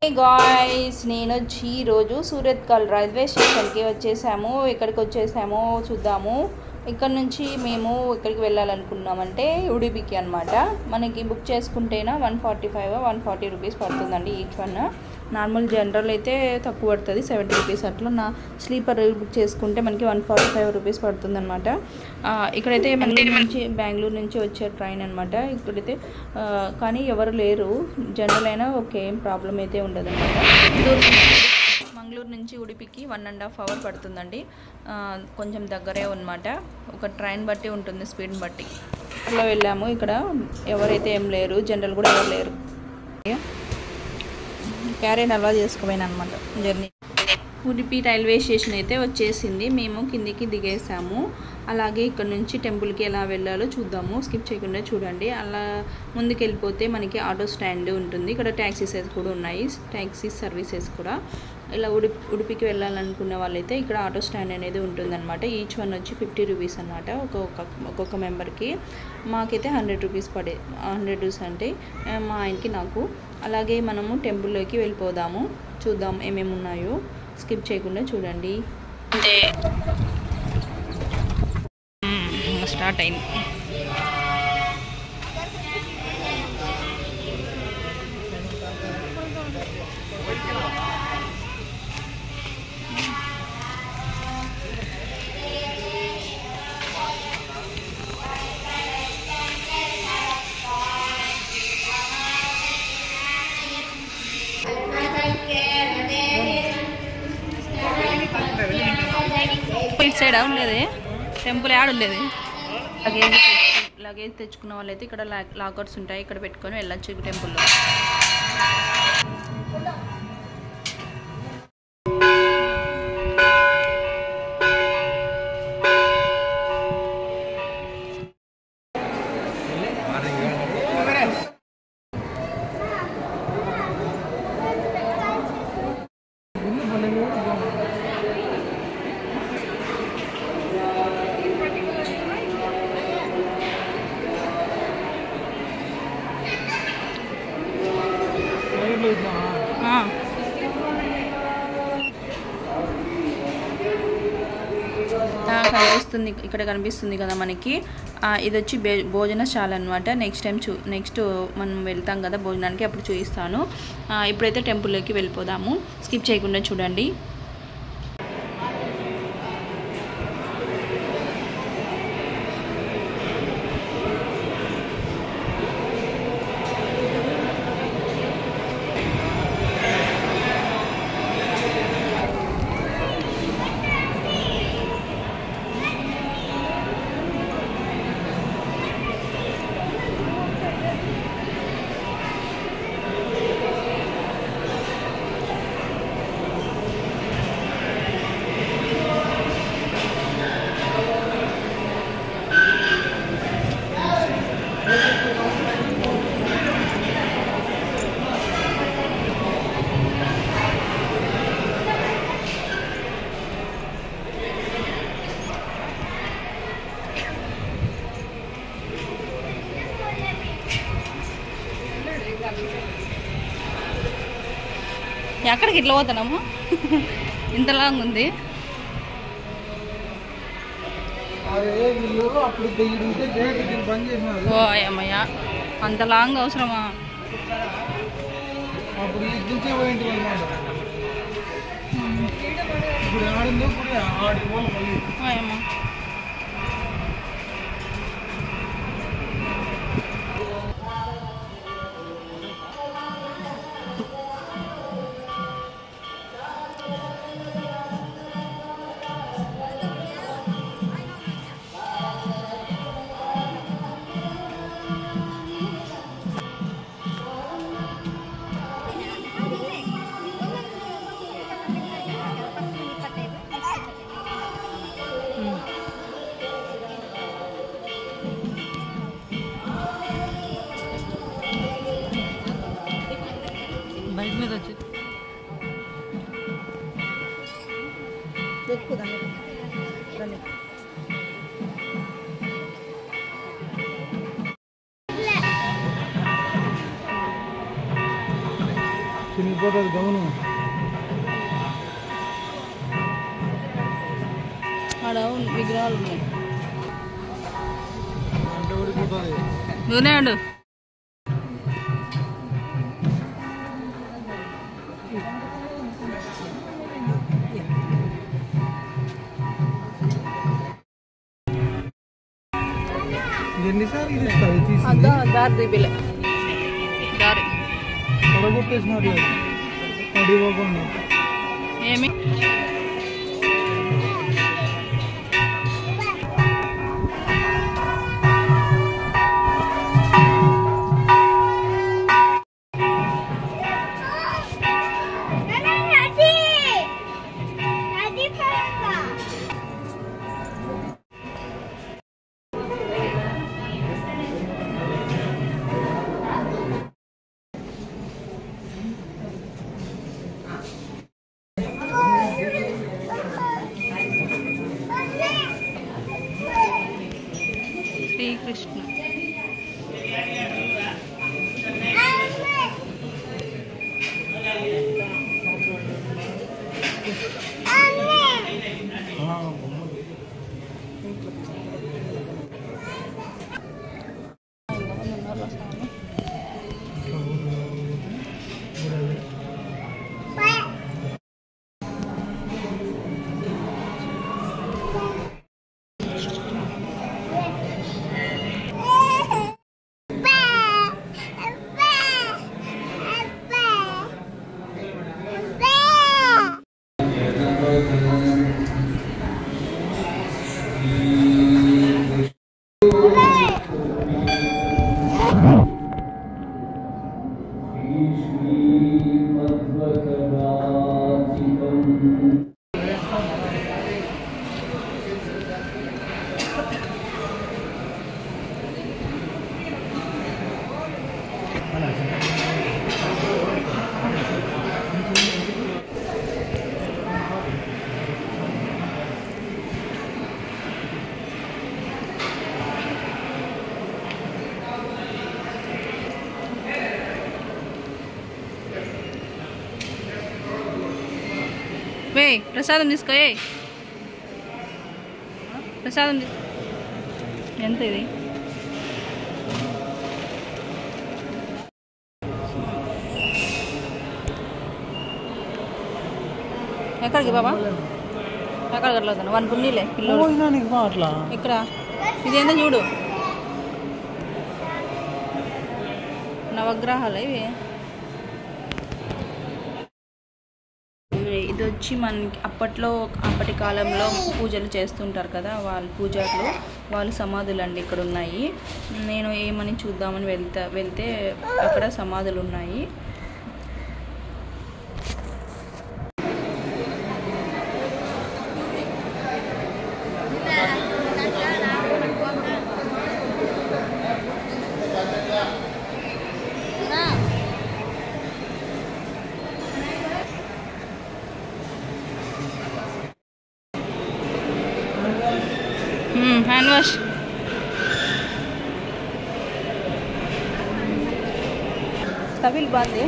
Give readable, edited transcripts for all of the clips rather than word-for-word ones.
Hey guys, నేను వచ్చి ఈరోజు సూరత్కల్ రైల్వే స్టేషన్కి వచ్చేసాము. ఎక్కడికి వచ్చేసామో చూద్దాము. ఇక్కడ నుంచి మేము ఎక్కడికి వెళ్ళాలనుకున్నామంటే ఉడిపికి అనమాట. మనకి బుక్ చేసుకుంటేనా 145 140 రూపీస్ పడుతుందండి ఈచ్ వన్. నార్మల్ జనరల్ అయితే తక్కువ పడుతుంది, 70 రూపీస్ అట్లా. నా స్లీపర్ బుక్ చేసుకుంటే మనకి 145 రూపీస్ పడుతుంది అనమాట. ఇక్కడైతే బెంగళూరు నుంచి వచ్చే ట్రైన్ అనమాట. ఇక్కడైతే కానీ ఎవరు లేరు, జనరల్ అయినా ఓకే, ఏం ప్రాబ్లం అయితే ఉండదు అనమాట. మంగళూరు నుంచి ఉడిపికి 1.5 అవర్ పడుతుందండి. కొంచెం దగ్గరే అనమాట. ఒక ట్రైన్ బట్టి ఉంటుంది, స్పీడ్ బట్టి. అట్లా వెళ్ళాము. ఇక్కడ ఎవరైతే ఏం లేరు, జనరల్ కూడా ఎవరు లేరు. క్యారెట్ అలవా చేసుకోపోయినా అనమాట జర్నీ. ఉడిపి రైల్వే స్టేషన్ అయితే వచ్చేసింది. మేము కిందికి దిగేసాము. అలాగే ఇక్కడ నుంచి టెంపుల్కి ఎలా వెళ్ళాలో చూద్దాము, స్కిప్ చేయకుండా చూడండి. అలా ముందుకు వెళ్ళిపోతే మనకి ఆటో స్టాండ్ ఉంటుంది. ఇక్కడ ట్యాక్సీస్ కూడా ఉన్నాయి, ట్యాక్సీ సర్వీసెస్ కూడా. ఇలా ఉడిపికి వెళ్ళాలనుకున్న వాళ్ళైతే ఇక్కడ ఆటో స్టాండ్ అనేది ఉంటుందన్నమాట. ఈచ్ వన్ వచ్చి 50 రూపీస్ అనమాట ఒక్కొక్క మెంబర్కి. మాకైతే 100 రూపీస్ 100 రూపీస్ అంటే మా ఆయనకి నాకు. అలాగే మనము టెంపుల్లోకి వెళ్ళిపోదాము, చూద్దాం ఏమేమి ఉన్నాయో. స్కిప్ చేయకుండా చూడండి. అంటే స్టార్ట్ అయింది. ఇటు సైడ్ ఉండేది టెంపుల్ యాడ్ ఉండేది. లగేజ్ తెచ్చుకున్న వాళ్ళైతే ఇక్కడ లాకర్స్ ఉంటాయి, ఇక్కడ పెట్టుకొని వెళ్ళొచ్చు టెంపుల్లో. కనిపిస్తుంది, ఇక్కడ కనిపిస్తుంది కదా మనకి. ఇది వచ్చి భోజనశాల అనమాట. నెక్స్ట్ మనం వెళ్తాం కదా భోజనానికి, అప్పుడు చూపిస్తాను. ఇప్పుడైతే టెంపుల్లోకి వెళ్ళిపోదాము, స్కిప్ చేయకుండా చూడండి. ఎక్కడికి ఇట్లా పోతున్నాము, ఇంత లాంగ్ ఉంది. ఓ అమ్మయ్య, అంత లాంగ్ అవసరమా? అమ్మా బైక్ మీద వచ్చి ఉడికిపోతుంది గమనం. ఆడ విగ్రహాలు ఉన్నాయి అంటే ఉడికిపోతుంది. నూనె ఉండు. ఎన్నిసార్లు తీస్తుంది దారి తీపిలే దారి పడగొట్టేసినారు అడిగోకుండా. ఏమి శ్రీకృష్ణ వే ప్రసాదం తీసుకో. ప్రసాదం ఎంత ఇది? ఎక్కడికి బాబా? ఎక్కడికి అట్లా వన్ పున్నీలే పిల్లలు అట్లా ఇక్కడ ఇదేందో చూడు, నవగ్రహాలు ఇవి. ఇది వచ్చి మనకి అప్పటి కాలంలో పూజలు చేస్తుంటారు కదా, వాళ్ళ పూజలు వాళ్ళ సమాధులు అండి ఇక్కడ ఉన్నాయి. నేను ఏమని చూద్దామని వెళ్తే అక్కడ సమాధులు ఉన్నాయి. Hand wash. తవిల్ బాగుంది.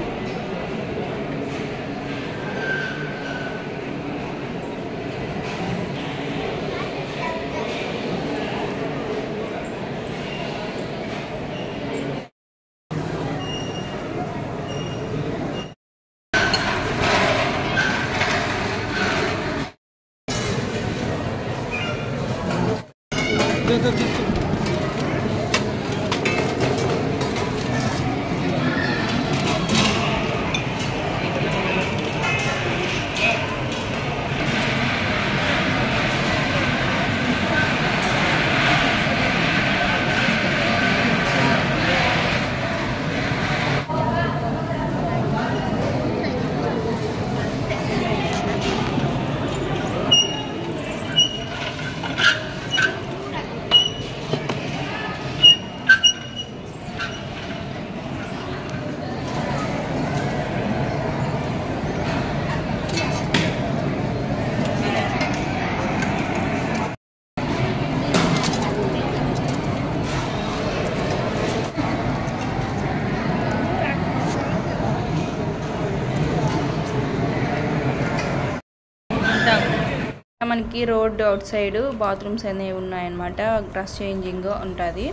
మనకి రోడ్ అవుట్ సైడ్ బాత్రూమ్స్ అనేవి ఉన్నాయన్నమాట. డ్రెస్ చేంజింగ్ ఉంటుంది.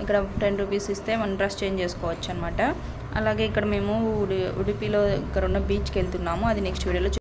ఇక్కడ 10 రూపీస్ ఇస్తే మనం డ్రెస్ చేంజ్ చేసుకోవచ్చు అనమాట. అలాగే ఇక్కడ మేము ఉడిపిలో ఇక్కడ ఉన్న బీచ్కి వెళ్తున్నాము. అది నెక్స్ట్ వీడియోలో